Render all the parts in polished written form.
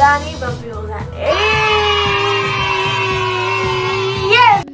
Vanny Vabiola. Yes!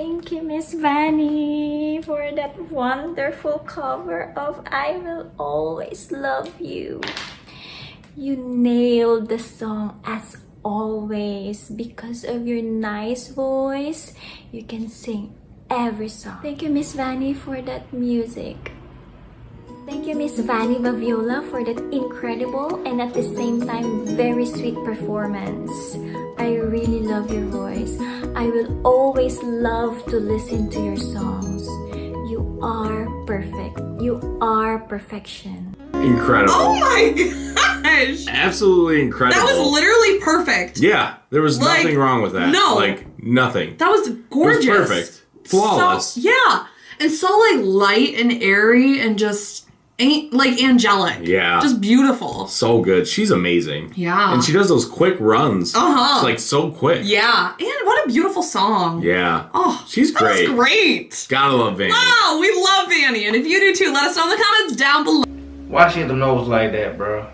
Thank you, Miss Vanny, for that wonderful cover of I Will Always Love You. You nailed the song as always. Because of your nice voice, you can sing every song. Thank you, Miss Vanny, for that music. Thank you, Miss Vanny Vabiola, for that incredible and at the same time very sweet performance. I really love your voice. I will always love to listen to your songs. You are perfect. You are perfection. Incredible. Oh my gosh! Absolutely incredible. That was literally perfect. Yeah, there was nothing wrong with that. No. Like, nothing. That was gorgeous. It was perfect. Flawless. So, yeah. And so like light and airy and just ain't like angelic. Yeah. Just beautiful. So good. She's amazing. Yeah. And she does those quick runs. Uh-huh. It's like so quick. Yeah. And what a beautiful song. Yeah. Oh, she's great. That was great. Gotta love Vanny. Wow, we love Vanny. And if you do too, let us know in the comments down below. Why she had the nose like that, bro?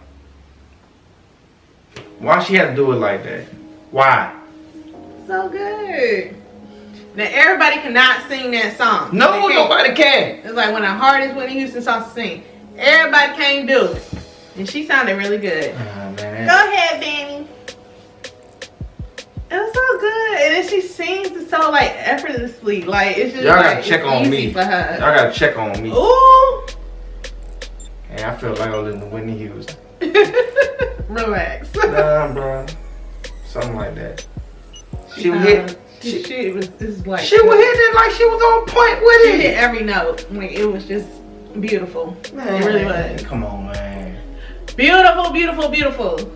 Why she had to do it like that? Why? So good. Now everybody cannot sing that song. No, They can't. nobody can. It's like one of the hardest Whitney Houston songs to sing. Everybody can't do it. And she sounded really good. Man. Go ahead, Vanny. It was so good. And then she sings it so like effortlessly. Like it's just Y'all like gotta check it's on easy me. for her. Y'all gotta check on me. Ooh. And I feel like I was in the Whitney Houston. Relax. Nah, bro. Something like that. She was She was just like She was hitting it like she was on point with she it. hit every note. Like it was just beautiful. Man, It really was. Come on, man. Beautiful, beautiful, beautiful.